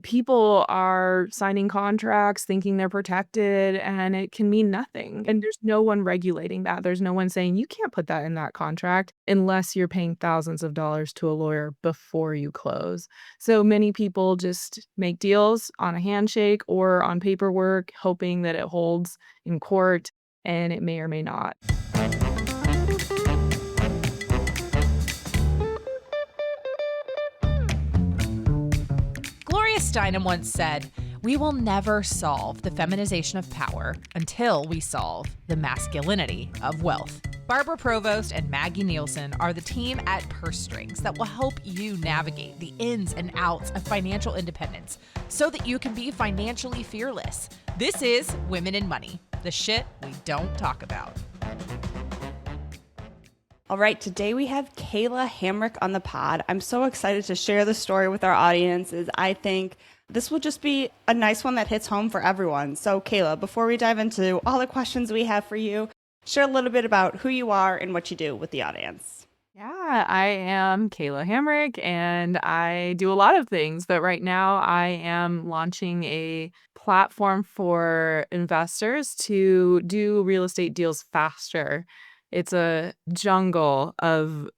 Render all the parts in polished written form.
people are signing contracts thinking they're protected, and it can mean nothing. And there's no one regulating that. There's no one saying you can't put that in that contract unless you're paying thousands of dollars to a lawyer before you close. So many people just make deals on a handshake or on paperwork, hoping that it holds in court, and it may or may not. Gloria Steinem once said, "We will never solve the feminization of power until we solve the masculinity of wealth." Barbara Provost and Maggie Nielsen are the team at Purse Strings that will help you navigate the ins and outs of financial independence so that you can be financially fearless. This is Women in Money, the shit we don't talk about. All right, today we have Kayla Hamrick on the pod. I'm so excited to share the story with our audiences. I think this will just be a nice one that hits home for everyone. So Kayla, before we dive into all the questions we have for you, share a little bit about who you are and what you do with the audience. Yeah, I am Kayla Hamrick, and I do a lot of things, but right now I am launching a platform for investors to do real estate deals faster. It's a jungle of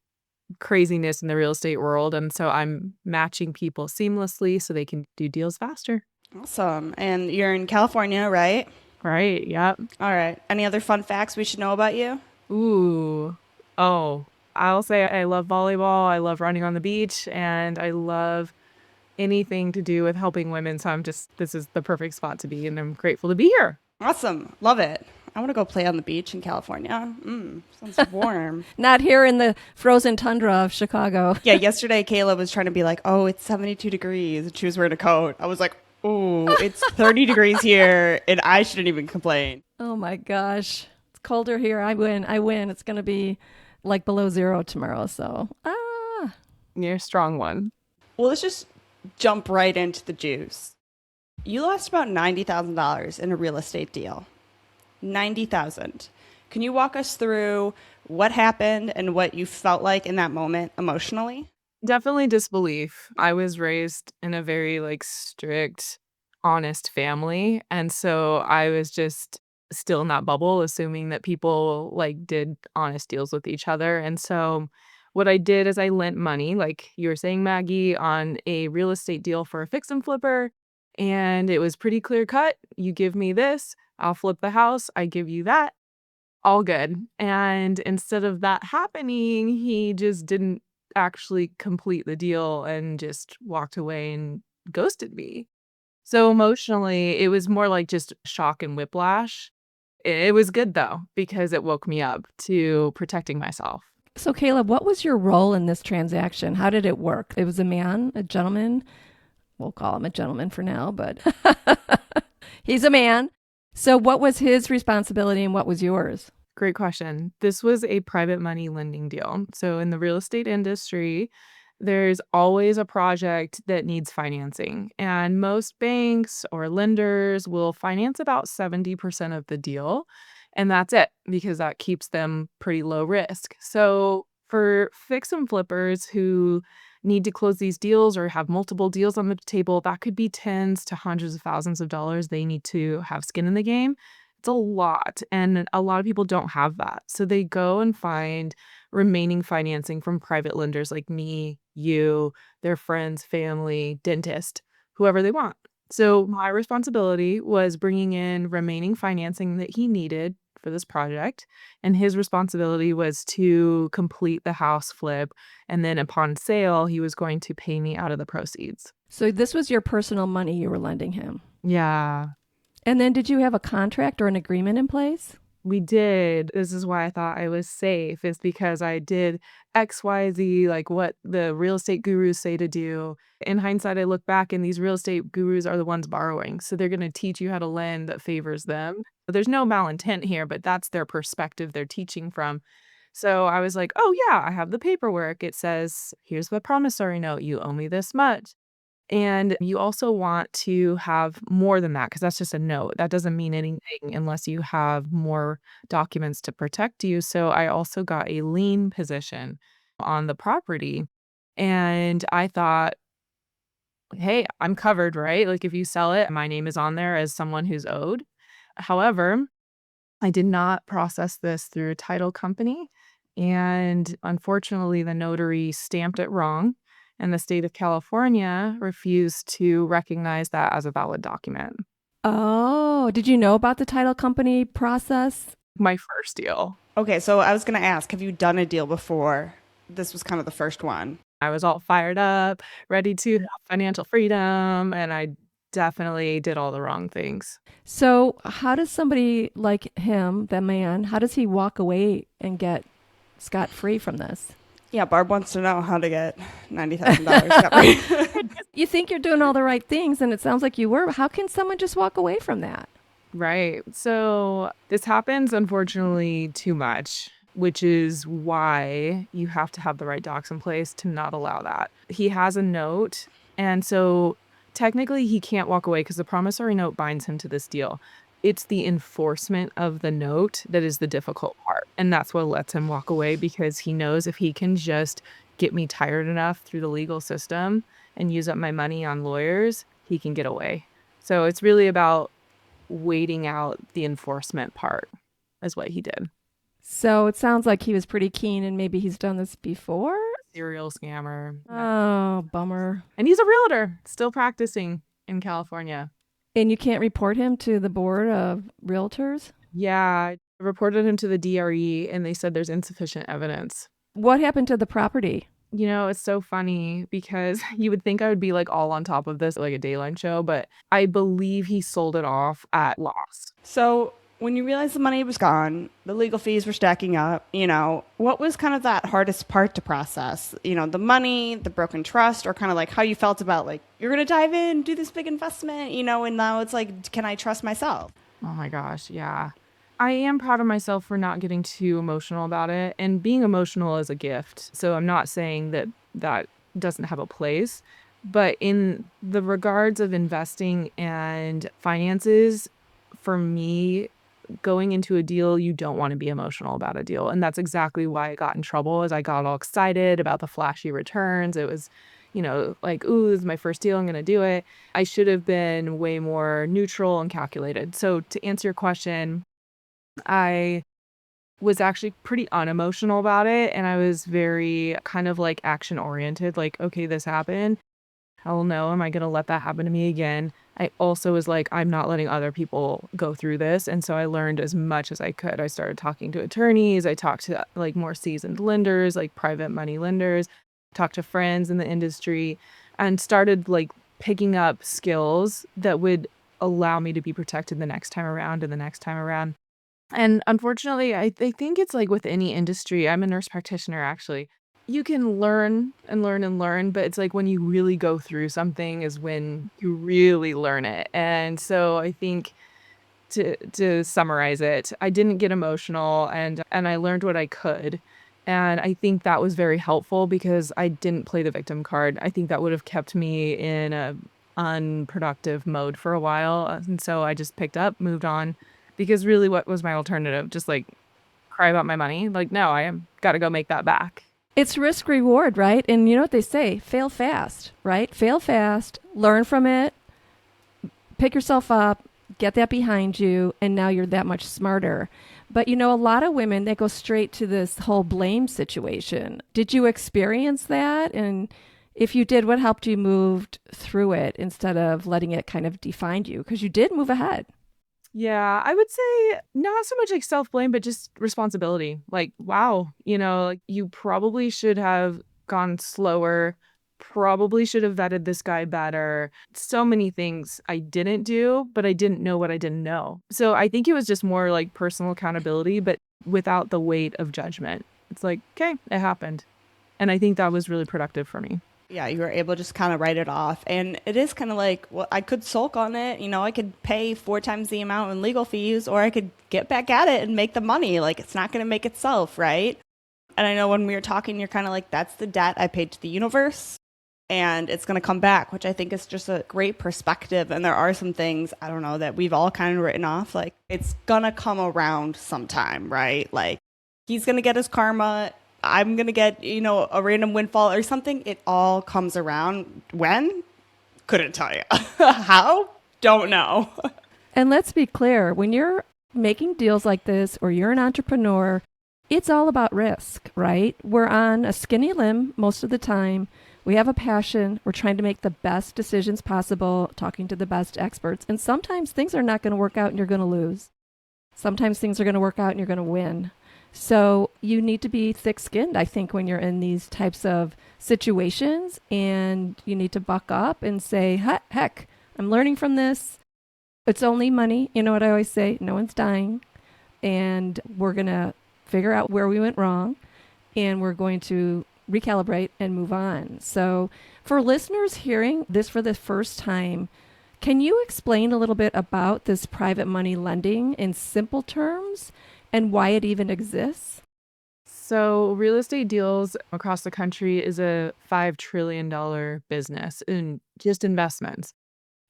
craziness in the real estate world, and so I'm matching people seamlessly so they can do deals faster. Awesome. And you're in California, right? Right, yep. All right. Any other fun facts we should know about you? Ooh. Oh, I'll say I love volleyball, I love running on the beach, and I love anything to do with helping women. So this is the perfect spot to be, and I'm grateful to be here. Awesome. Love it. I want to go play on the beach in California. Sounds warm. Not here in the frozen tundra of Chicago. Yeah, yesterday Kayla was trying to be like, oh, it's 72 degrees, and she was wearing a coat. I was like, oh, it's 30 degrees here, and I shouldn't even complain. Oh my gosh. It's colder here. I win. It's going to be like below zero tomorrow. So, You're a strong one. Well, let's just jump right into the juice. You lost about $90,000 in a real estate deal. 90,000. Can you walk us through what happened and what you felt like in that moment emotionally? Definitely disbelief. I was raised in a very strict, honest family. And so I was just still in that bubble, assuming that people did honest deals with each other. And so what I did is I lent money, like you were saying, Maggie, on a real estate deal for a fix and flipper. And it was pretty clear cut. You give me this, I'll flip the house, I give you that. All good. And instead of that happening, he just didn't actually complete the deal and just walked away and ghosted me. So emotionally, it was more like just shock and whiplash. It was good though, because it woke me up to protecting myself. so Caleb, what was your role in this transaction? How did it work? It was a man, a gentleman. We'll call him a gentleman for now, but he's a man. So what was his responsibility and what was yours? Great question. This was a private money lending deal. So in the real estate industry, there's always a project that needs financing. And most banks or lenders will finance about 70% of the deal. And that's it, because that keeps them pretty low risk. So for fix and flippers who need to close these deals or have multiple deals on the table, that could be tens to hundreds of thousands of dollars they need to have skin in the game. It's a lot, and a lot of people don't have that. So they go and find remaining financing from private lenders like me, you, their friends, family, dentist, whoever they want. So my responsibility was bringing in remaining financing that he needed for this project, and his responsibility was to complete the house flip, and then upon sale, he was going to pay me out of the proceeds. So this was your personal money you were lending him. Yeah. And then did you have a contract or an agreement in place? We did. This is why I thought I was safe, is because I did XYZ, like what the real estate gurus say to do. In hindsight, I look back and these real estate gurus are the ones borrowing. So they're going to teach you how to lend that favors them. There's no malintent here, but that's their perspective they're teaching from. So I was like, oh yeah, I have the paperwork. It says, here's the promissory note. You owe me this much. And you also want to have more than that, because that's just a note. That doesn't mean anything unless you have more documents to protect you. So I also got a lien position on the property. And I thought, hey, I'm covered, right? Like if you sell it, my name is on there as someone who's owed. However, I did not process this through a title company. And unfortunately, the notary stamped it wrong. And the state of California refused to recognize that as a valid document. Oh, did you know about the title company process? My first deal. Okay, so I was going to ask, have you done a deal before? This was kind of the first one. I was all fired up, ready to have financial freedom, and I definitely did all the wrong things. So, how does somebody like him, the man, how does he walk away and get scot-free from this? Yeah, Barb wants to know how to get $90,000 scot-free. You think you're doing all the right things, and it sounds like you were. How can someone just walk away from that? Right. So this happens, unfortunately, too much, which is why you have to have the right docs in place to not allow that. He has a note, and so technically he can't walk away because the promissory note binds him to this deal. It's the enforcement of the note that is the difficult part. And that's what lets him walk away, because he knows if he can just get me tired enough through the legal system and use up my money on lawyers, he can get away. So it's really about waiting out the enforcement part, is what he did. So, it sounds like he was pretty keen, and maybe he's done this before? Serial scammer. Oh, bummer. And he's a realtor, still practicing in California. And you can't report him to the board of realtors? Yeah, I reported him to the DRE and they said there's insufficient evidence. What happened to the property? You know, it's so funny because you would think I would be like all on top of this, like a Dayline show, but I believe he sold it off at loss. So when you realized the money was gone, the legal fees were stacking up, what was kind of that hardest part to process? The money, the broken trust, or kind of like how you felt about like, you're going to dive in, do this big investment, and now it's like, can I trust myself? Oh my gosh, yeah. I am proud of myself for not getting too emotional about it. And being emotional is a gift. So I'm not saying that that doesn't have a place. But in the regards of investing and finances, for me, going into a deal, you don't want to be emotional about a deal. And that's exactly why I got in trouble, is I got all excited about the flashy returns. It was, like, ooh, this is my first deal, I'm going to do it. I should have been way more neutral and calculated. So to answer your question, I was actually pretty unemotional about it. And I was very kind of like action oriented, like, okay, this happened. Hell no, am I going to let that happen to me again? I also was like, I'm not letting other people go through this. And so I learned as much as I could. I started talking to attorneys. I talked to like more seasoned lenders, like private money lenders, talked to friends in the industry, and started like picking up skills that would allow me to be protected the next time around and the next time around. And unfortunately, I think it's like with any industry. I'm a nurse practitioner, actually. You can learn and learn and learn, but it's like when you really go through something is when you really learn it. And so I think to summarize it, I didn't get emotional, and I learned what I could. And I think that was very helpful because I didn't play the victim card. I think that would have kept me in a unproductive mode for a while. And so I just picked up, moved on, because really what was my alternative? Just like cry about my money? Like, no, I am got to go make that back. It's risk reward, right? And you know what they say? Fail fast, right? Fail fast, learn from it, pick yourself up, get that behind you, and now you're that much smarter. But a lot of women, they go straight to this whole blame situation. Did you experience that? And if you did, what helped you move through it instead of letting it kind of define you? Because you did move ahead. Yeah, I would say not so much like self-blame, but just responsibility. Like, wow, like you probably should have gone slower, probably should have vetted this guy better. So many things I didn't do, but I didn't know what I didn't know. So I think it was just more like personal accountability, but without the weight of judgment. It's like, okay, it happened. And I think that was really productive for me. Yeah, you were able to just kind of write it off. And it is kind of like, well, I could sulk on it. I could pay 4 times the amount in legal fees, or I could get back at it and make the money. Like, it's not going to make itself, right? And I know when we were talking, you're kind of like, that's the debt I paid to the universe, and it's going to come back, which I think is just a great perspective. And there are some things, I don't know, that we've all kind of written off. Like, it's going to come around sometime, right? Like, he's going to get his karma. I'm going to get, a random windfall or something. It all comes around. When? Couldn't tell you. How? Don't know. And let's be clear, when you're making deals like this or you're an entrepreneur, it's all about risk, right? We're on a skinny limb most of the time. We have a passion. We're trying to make the best decisions possible, talking to the best experts. And sometimes things are not going to work out and you're going to lose. Sometimes things are going to work out and you're going to win. So you need to be thick-skinned, I think, when you're in these types of situations, and you need to buck up and say, heck, I'm learning from this. It's only money. You know what I always say? No one's dying. And we're going to figure out where we went wrong, and we're going to recalibrate and move on. So for listeners hearing this for the first time, can you explain a little bit about this private money lending in simple terms and why it even exists? So, real estate deals across the country is a $5 trillion business in just investments.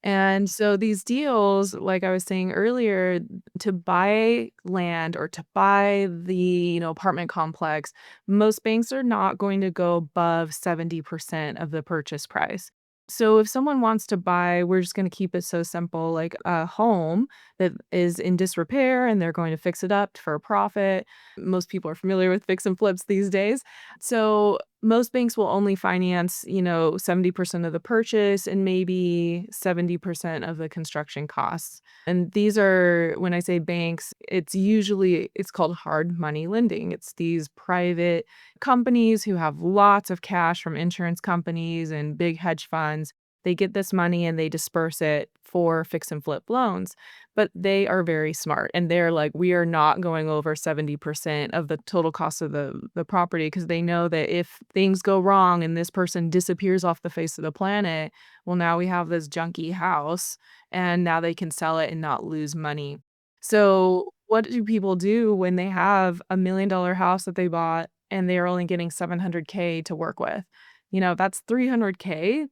And so these deals, like I was saying earlier, to buy land or to buy the, apartment complex, most banks are not going to go above 70% of the purchase price. So if someone wants to buy, we're just going to keep it so simple, like a home that is in disrepair and they're going to fix it up for a profit. Most people are familiar with fix and flips these days. So most banks will only finance, 70% of the purchase and maybe 70% of the construction costs. And these are, when I say banks, it's called hard money lending. It's these private companies who have lots of cash from insurance companies and big hedge funds. They get this money and they disperse it for fix and flip loans. But they are very smart and they're like, we are not going over 70% of the total cost of the property, because they know that if things go wrong and this person disappears off the face of the planet, well, now we have this junky house and now they can sell it and not lose money. So what do people do when they have $1 million house that they bought and they're only getting 700K to work with? That's 300K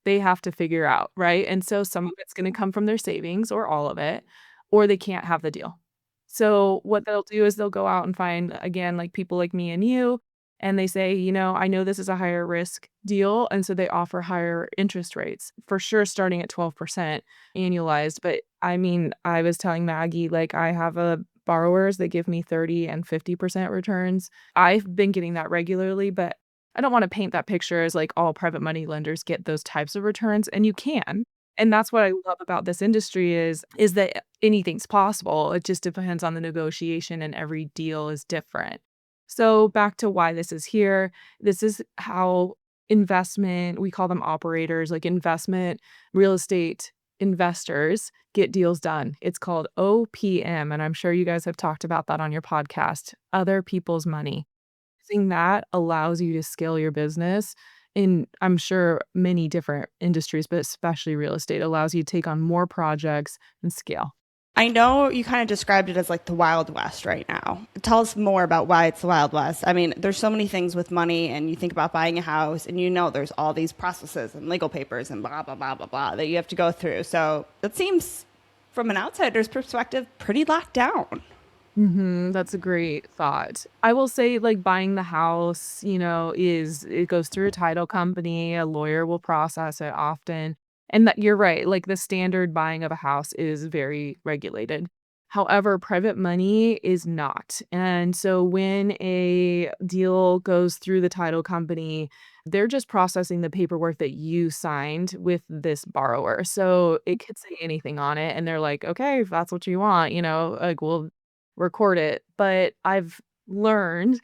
they have to figure out, right? And so some of it's gonna come from their savings or all of it, or they can't have the deal. So what they'll do is they'll go out and find, again, like people like me and you, and they say, I know this is a higher risk deal, and so they offer higher interest rates, for sure starting at 12% annualized. But I mean, I was telling Maggie, like, I have borrowers that give me 30 and 50% returns. I've been getting that regularly, but I don't wanna paint that picture as, like, all private money lenders get those types of returns, and you can. And that's what I love about this industry is that anything's possible. It just depends on the negotiation, and every deal is different. So back to why this is here. This is how we call them operators, like investment real estate investors get deals done. It's called OPM, and I'm sure you guys have talked about that on your podcast, other people's money. Using that allows you to scale your business in, I'm sure, many different industries, but especially real estate allows you to take on more projects and scale. I know you kind of described it as like the Wild West right now. Tell us more about why it's the Wild West. I mean, there's so many things with money, and you think about buying a house, and there's all these processes and legal papers and blah, blah, blah, blah, blah that you have to go through. So that seems, from an outsider's perspective, pretty locked down. That's a great thought. I will say, like, buying the house, it goes through a title company, a lawyer will process it often. And that you're right, like the standard buying of a house is very regulated. However, private money is not. And so when a deal goes through the title company, they're just processing the paperwork that you signed with this borrower. So it could say anything on it. And they're like, okay, if that's what you want, like we'll record it. But I've learned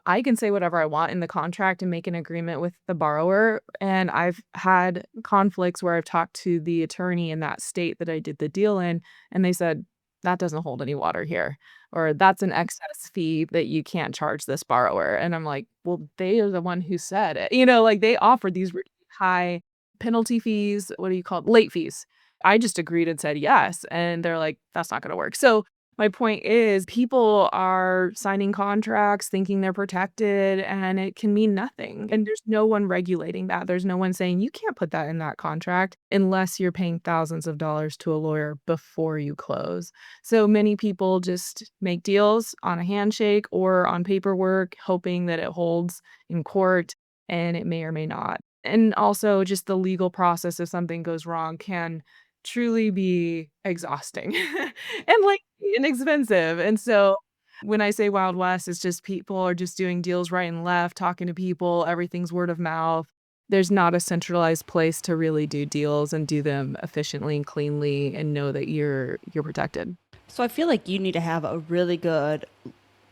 I can say whatever I want in the contract and make an agreement with the borrower. And I've had conflicts where I've talked to the attorney in that state that I did the deal in, and they said, that doesn't hold any water here, or that's an excess fee that you can't charge this borrower. And I'm like, well, they are the one who said it. Like they offered these really high penalty fees. What do you call it? Late fees. I just agreed and said yes. And they're like, that's not going to work. So my point is, people are signing contracts thinking they're protected, and it can mean nothing. And there's no one regulating that. There's no one saying you can't put that in that contract unless you're paying thousands of dollars to a lawyer before you close. So many people just make deals on a handshake or on paperwork, hoping that it holds in court, and it may or may not. And also just the legal process if something goes wrong can truly be exhausting and, like, inexpensive. And so when I say Wild West, it's just people are just doing deals right and left, talking to people, everything's word of mouth. There's not a centralized place to really do deals and do them efficiently and cleanly and know that you're protected. So I feel like you need to have a really good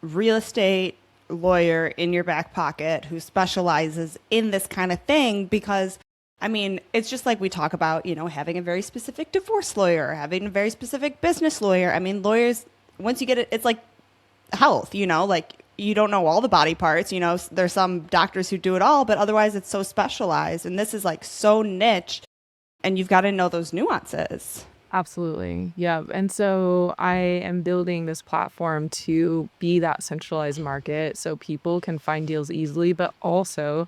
real estate lawyer in your back pocket who specializes in this kind of thing because I mean, it's just like we talk about, having a very specific divorce lawyer, having a very specific business lawyer. I mean, lawyers, once you get it, it's like health, like you don't know all the body parts, there's some doctors who do it all, but otherwise it's so specialized. And this is like so niche and you've got to know those nuances. Absolutely. Yeah. And so I am building this platform to be that centralized market so people can find deals easily, but also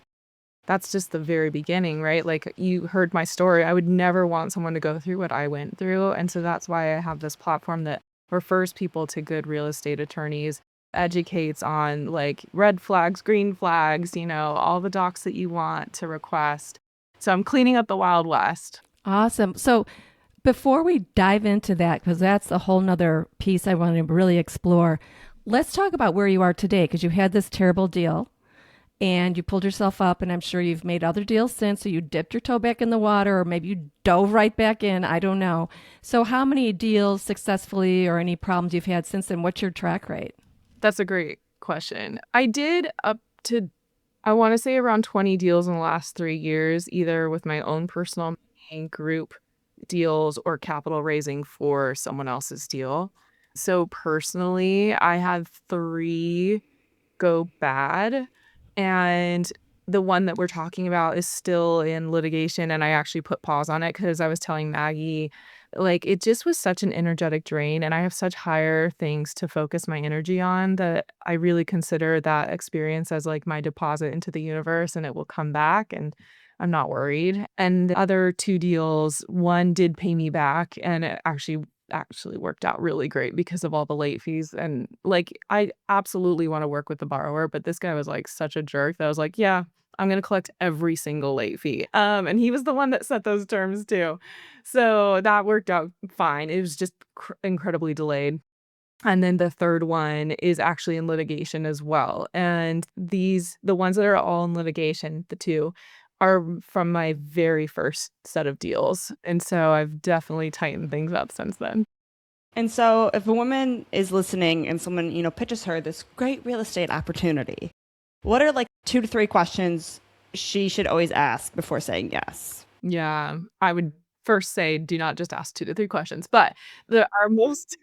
that's just the very beginning, right? Like you heard my story. I would never want someone to go through what I went through. And so that's why I have this platform that refers people to good real estate attorneys, educates on like red flags, green flags, all the docs that you want to request. So I'm cleaning up the Wild West. Awesome. So before we dive into that, because that's a whole nother piece I want to really explore, let's talk about where you are today, because you had this terrible deal and you pulled yourself up, and I'm sure you've made other deals since. So you dipped your toe back in the water, or maybe you dove right back in. I don't know. So how many deals successfully or any problems you've had since then? What's your track rate? That's a great question. I did up to, I want to say around 20 deals in the last 3 years, either with my own personal group deals or capital raising for someone else's deal. So personally, I had 3 go bad, and the one that we're talking about is still in litigation, and I actually put pause on it because I was telling Maggie, like, it just was such an energetic drain, and I have such higher things to focus my energy on that I really consider that experience as, like, my deposit into the universe, and it will come back, and I'm not worried. And the other 2 deals, one did pay me back, and it actually worked out really great because of all the late fees. And like, I absolutely want to work with the borrower, but this guy was like such a jerk that I was like, yeah, I'm going to collect every single late fee. And he was the one that set those terms too. So that worked out fine. It was just incredibly delayed. And then the third one is actually in litigation as well. And the ones that are all in litigation, the 2 are from my very first set of deals. And so I've definitely tightened things up since then. And so if a woman is listening and someone, pitches her this great real estate opportunity, what are like 2 to 3 questions she should always ask before saying yes? Yeah, I would first say do not just ask 2 to 3 questions, but our most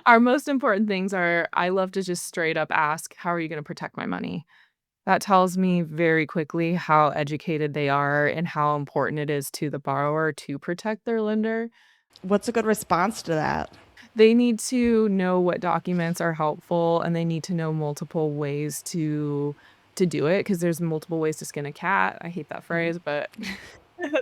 our most important things are I love to just straight up ask, "How are you gonna protect my money?" That tells me very quickly how educated they are and how important it is to the borrower to protect their lender. What's a good response to that? They need to know what documents are helpful, and they need to know multiple ways to do it because there's multiple ways to skin a cat. I hate that phrase, but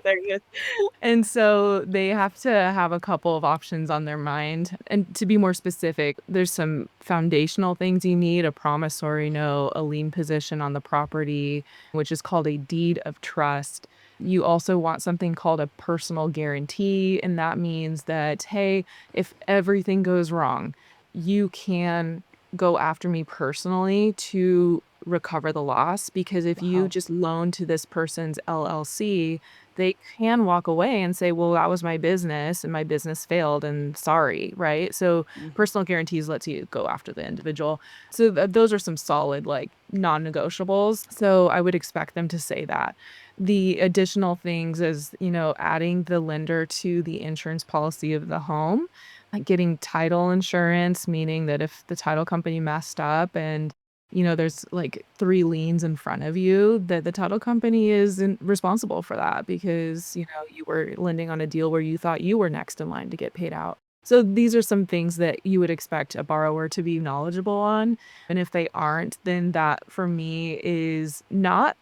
there you go. And so they have to have a couple of options on their mind. And to be more specific, there's some foundational things you need: a promissory note, a lien position on the property, which is called a deed of trust. You also want something called a personal guarantee. And that means that, hey, if everything goes wrong, you can go after me personally to recover the loss. Because if you Wow. just loan to this person's LLC, they can walk away and say, well, that was my business and my business failed and sorry, right? So personal guarantees lets you go after the individual. So those are some solid, like, non-negotiables. So I would expect them to say that. The additional things is, adding the lender to the insurance policy of the home, like getting title insurance, meaning that if the title company messed up and there's like 3 liens in front of you, that the title company is responsible for that because, you were lending on a deal where you thought you were next in line to get paid out. So these are some things that you would expect a borrower to be knowledgeable on. And if they aren't, then that for me is not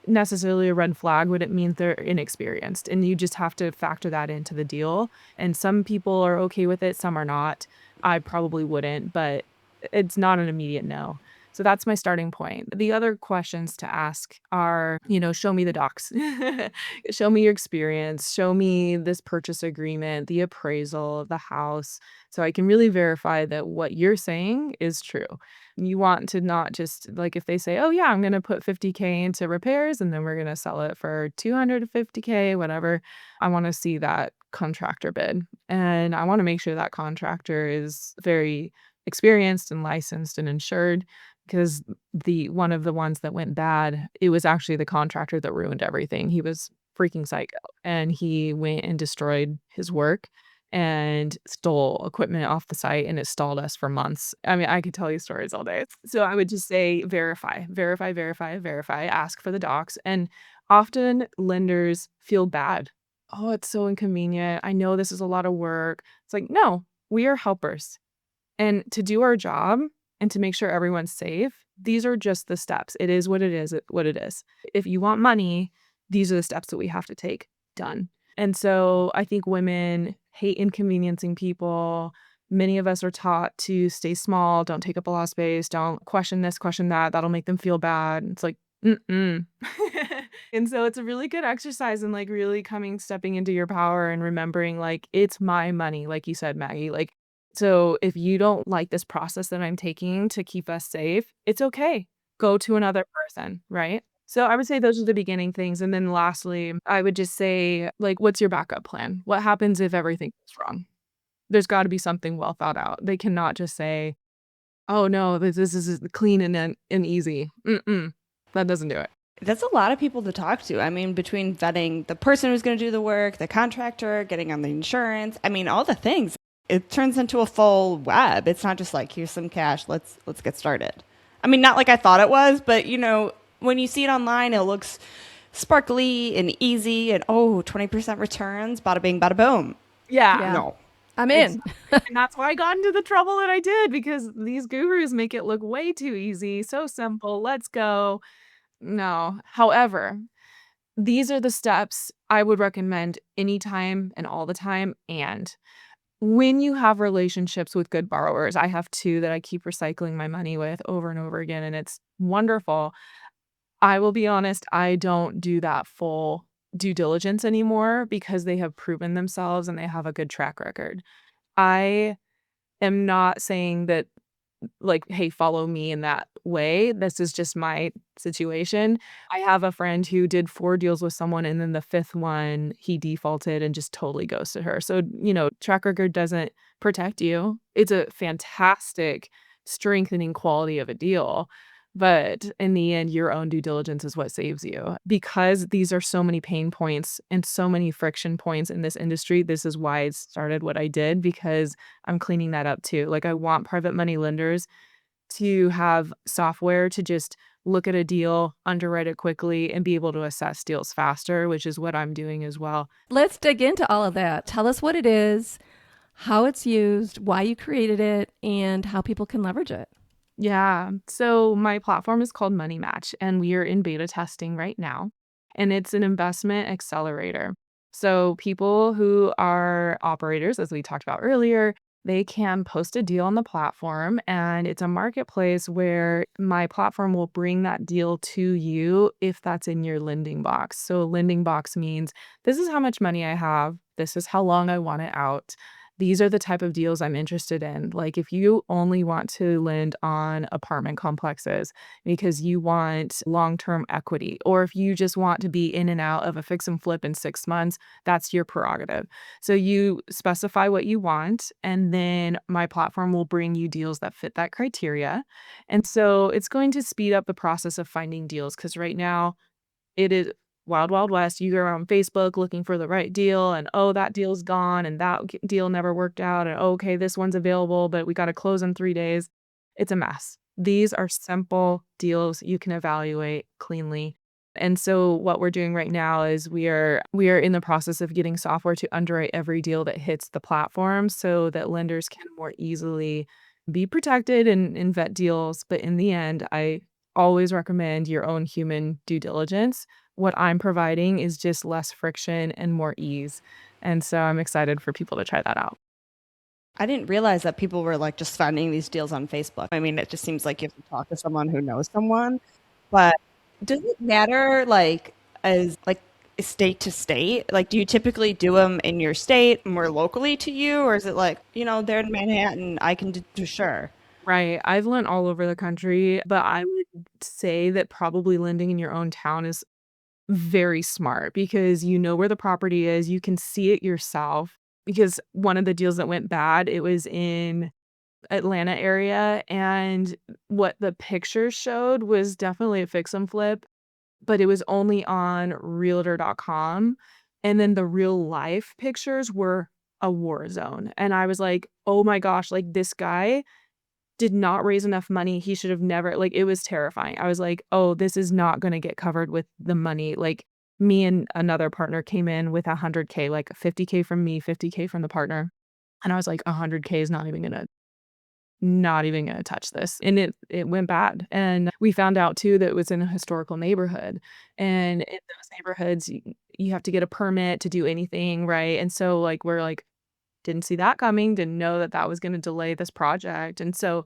necessarily a red flag, but it means they're inexperienced. And you just have to factor that into the deal. And some people are okay with it, some are not. I probably wouldn't, but it's not an immediate no. So that's my starting point. The other questions to ask are, show me the docs. Show me your experience. Show me this purchase agreement, the appraisal of the house, so I can really verify that what you're saying is true. You want to not just like if they say, "Oh yeah, I'm going to put 50K into repairs and then we're going to sell it for 250K, whatever." I want to see that contractor bid. And I want to make sure that contractor is very experienced and licensed and insured, because the one of the ones that went bad, it was actually the contractor that ruined everything. He was freaking psycho, and he went and destroyed his work and stole equipment off the site, and it stalled us for months. I mean, I could tell you stories all day. So I would just say verify, verify, verify, verify, ask for the docs. And often lenders feel bad. Oh, it's so inconvenient. I know this is a lot of work. It's like, no, we are helpers. And to do our job and to make sure everyone's safe, these are just the steps. It is what it is, what it is. If you want money, these are the steps that we have to take. Done. And so I think women hate inconveniencing people. Many of us are taught to stay small, don't take up a lot of space, don't question this, question that. That'll make them feel bad. It's like, mm-mm. And so it's a really good exercise in like really stepping into your power and remembering like it's my money, like you said, Maggie. Like, so if you don't like this process that I'm taking to keep us safe, it's okay. Go to another person, right? So I would say those are the beginning things. And then lastly, I would just say, like, what's your backup plan? What happens if everything goes wrong? There's got to be something well thought out. They cannot just say, oh no, this is clean and easy. Mm-mm. That doesn't do it. That's a lot of people to talk to. I mean, between vetting the person who's going to do the work, the contractor, getting on the insurance, I mean, all the things. It turns into a full web. It's not just like, here's some cash, let's get started. I mean, not like I thought it was, but when you see it online, it looks sparkly and easy and 20% returns, bada bing, bada boom. Yeah. No. I'm in. And that's why I got into the trouble that I did, because these gurus make it look way too easy, so simple. Let's go. No. However, these are the steps I would recommend anytime and all the time. And when you have relationships with good borrowers, I have two that I keep recycling my money with over and over again, and it's wonderful. I will be honest, I don't do that full due diligence anymore because they have proven themselves and they have a good track record. I am not saying that, like, "Hey, follow me in that way." This is just my situation. I have a friend who did 4 deals with someone, and then the 5th one, he defaulted and just totally ghosted her. So, track record doesn't protect you. It's a fantastic strengthening quality of a deal, but in the end, your own due diligence is what saves you. Because these are so many pain points and so many friction points in this industry, this is why I started what I did, because I'm cleaning that up too. Like, I want private money lenders to have software to just look at a deal, underwrite it quickly, and be able to assess deals faster, which is what I'm doing as well. Let's dig into all of that. Tell us what it is, how it's used, why you created it, and how people can leverage it. Yeah. So my platform is called Money Match, and we are in beta testing right now. And it's an investment accelerator. So people who are operators, as we talked about earlier, they can post a deal on the platform, and it's a marketplace where my platform will bring that deal to you if that's in your lending box. So lending box means this is how much money I have, this is how long I want it out. These are the type of deals I'm interested in. Like, if you only want to lend on apartment complexes because you want long-term equity, or if you just want to be in and out of a fix and flip in 6 months, that's your prerogative. So you specify what you want, and then my platform will bring you deals that fit that criteria. And so it's going to speed up the process of finding deals, because right now it is wild, wild west. You go around Facebook looking for the right deal, and that deal's gone, and that deal never worked out, and okay, this one's available, but we got to close in 3 days. It's a mess. These are simple deals you can evaluate cleanly. And so what we're doing right now is we are in the process of getting software to underwrite every deal that hits the platform so that lenders can more easily be protected and vet deals. But in the end, I always recommend your own human due diligence. What I'm providing is just less friction and more ease. And so I'm excited for people to try that out. I didn't realize that people were like just finding these deals on Facebook. I mean, it just seems like you have to talk to someone who knows someone. But does it matter like as like state to state? Like, do you typically do them in your state more locally to you, or is it like, they're in Manhattan, I can do sure. Right. I've lent all over the country, but I would say that probably lending in your own town is very smart because you know where the property is, you can see it yourself. Because one of the deals that went bad, it was in Atlanta area, and what the pictures showed was definitely a fix and flip, but it was only on realtor.com, and then the real life pictures were a war zone, and I was like, "Oh my gosh, like, this guy did not raise enough money, he should have never," like, it was terrifying. I was like, "Oh, this is not gonna get covered with the money," like, me and another partner came in with 100K, like, 50K from me, 50K from the partner, and I was like, "100K is not even gonna touch this," and it went bad, and we found out too that it was in a historical neighborhood, and in those neighborhoods, you have to get a permit to do anything, right? And so, like, we're like, didn't see that coming, didn't know that that was gonna delay this project, and so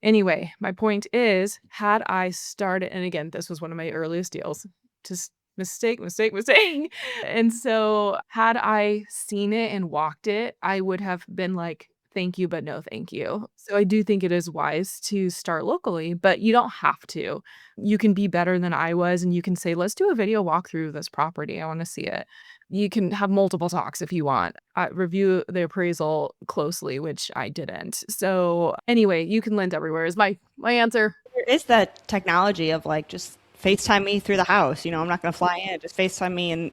anyway, my point is, had I started, and again, this was one of my earliest deals, just mistake, mistake, mistake. And so had I seen it and walked it, I would have been like, "Thank you, but no thank you." So I do think it is wise to start locally, but you don't have to. You can be better than I was, and you can say, "Let's do a video walkthrough of this property. I wanna see it." You can have multiple talks if you want. Review the appraisal closely, which I didn't. So, anyway, you can lend everywhere is my answer. There is that technology of like just FaceTime me through the house. I'm not going to fly in, just FaceTime me and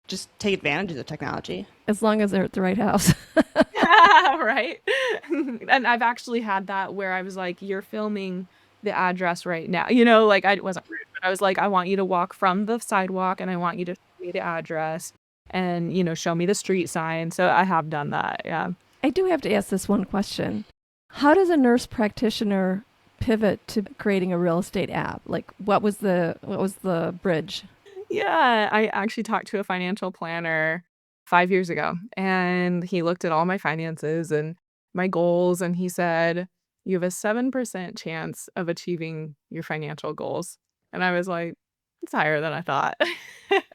just take advantage of the technology. As long as they're at the right house. Right? And I've actually had that where I was like, "You're filming the address right now." Like, I wasn't rude, but I was like, "I want you to walk from the sidewalk, and I want you to show me the address and, show me the street sign." So I have done that, yeah. I do have to ask this one question. How does a nurse practitioner pivot to creating a real estate app? Like what was the bridge? Yeah, I actually talked to a financial planner 5 years ago, and he looked at all my finances and my goals, and he said, "You have a 7% chance of achieving your financial goals." And I was like, "It's higher than I thought."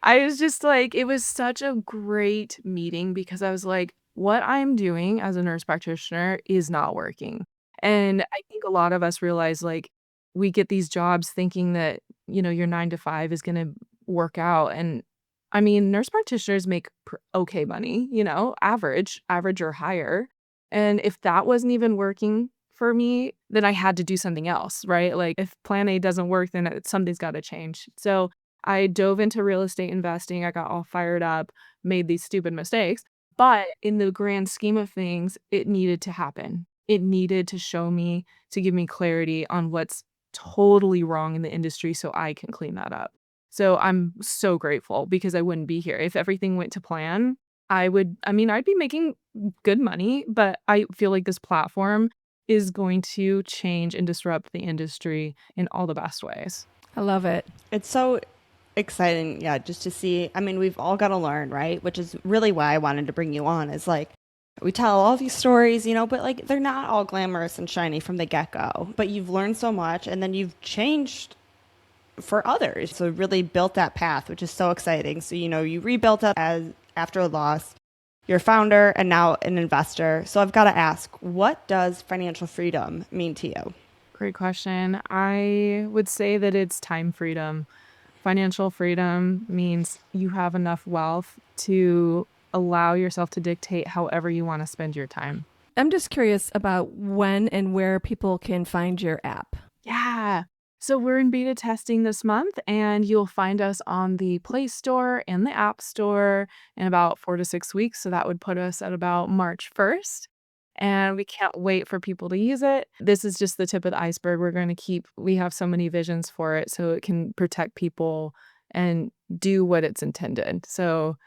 I was just like it was such a great meeting because I was like, "What I'm doing as a nurse practitioner is not working." And I think a lot of us realize, like, we get these jobs thinking that, your 9 to 5 is gonna work out, and I mean, nurse practitioners make okay money, average or higher, and if that wasn't even working for me, then I had to do something else, right? Like, if plan A doesn't work, then something's gotta change. So, I dove into real estate investing, I got all fired up, made these stupid mistakes, but in the grand scheme of things, it needed to happen. It needed to show me, to give me clarity on what's totally wrong in the industry so I can clean that up. So I'm so grateful because I wouldn't be here. If everything went to plan, I'd be making good money, but I feel like this platform is going to change and disrupt the industry in all the best ways. I love it. It's so exciting, yeah, just to see. I mean, we've all got to learn, right? Which is really why I wanted to bring you on. Is like we tell all these stories, but like they're not all glamorous and shiny from the get go. But you've learned so much, and then you've changed for others. So really built that path, which is so exciting. So you rebuilt up as after a loss. You're a founder and now an investor. So I've got to ask, what does financial freedom mean to you? Great question. I would say that it's time freedom. Financial freedom means you have enough wealth to allow yourself to dictate however you want to spend your time. I'm just curious about when and where people can find your app. Yeah. So we're in beta testing this month, and you'll find us on the Play Store and the App Store in about 4 to 6 weeks. So that would put us at about March 1st. And we can't wait for people to use it. This is just the tip of the iceberg. We have so many visions for it so it can protect people and do what it's intended. So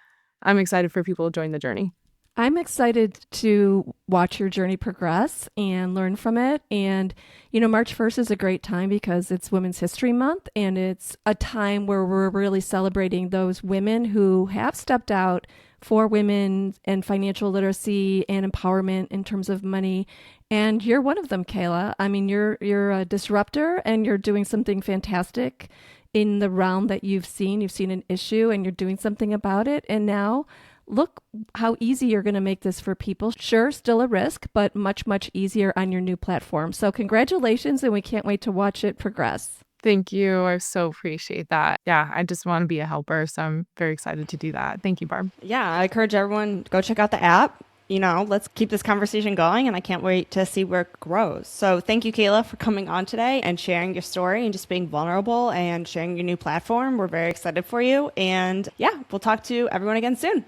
I'm excited for people to join the journey. I'm excited to watch your journey progress and learn from it. And, March 1st is a great time because it's Women's History Month, and it's a time where we're really celebrating those women who have stepped out for women and financial literacy and empowerment in terms of money. And you're one of them, Kayla. I mean, you're a disruptor, and you're doing something fantastic in the realm that you've seen. You've seen an issue and you're doing something about it. And now look how easy you're going to make this for people. Sure, still a risk, but much, much easier on your new platform. So congratulations, and we can't wait to watch it progress. Thank you. I so appreciate that. Yeah, I just want to be a helper, so I'm very excited to do that. Thank you, Barb. Yeah, I encourage everyone, go check out the app. Let's keep this conversation going, and I can't wait to see where it grows. So thank you, Kayla, for coming on today and sharing your story and just being vulnerable and sharing your new platform. We're very excited for you. And yeah, we'll talk to everyone again soon.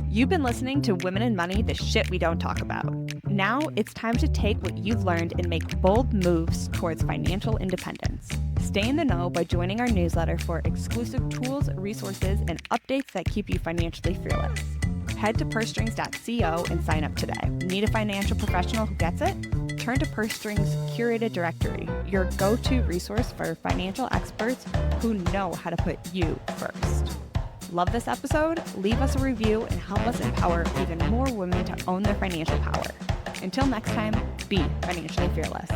You've been listening to Women in Money, the shit we don't talk about. Now it's time to take what you've learned and make bold moves towards financial independence. Stay in the know by joining our newsletter for exclusive tools, resources, and updates that keep you financially fearless. Head to pursestrings.co and sign up today. Need a financial professional who gets it? Turn to Purse Strings' curated directory, your go-to resource for financial experts who know how to put you first. Love this episode? Leave us a review and help us empower even more women to own their financial power. Until next time, be financially fearless.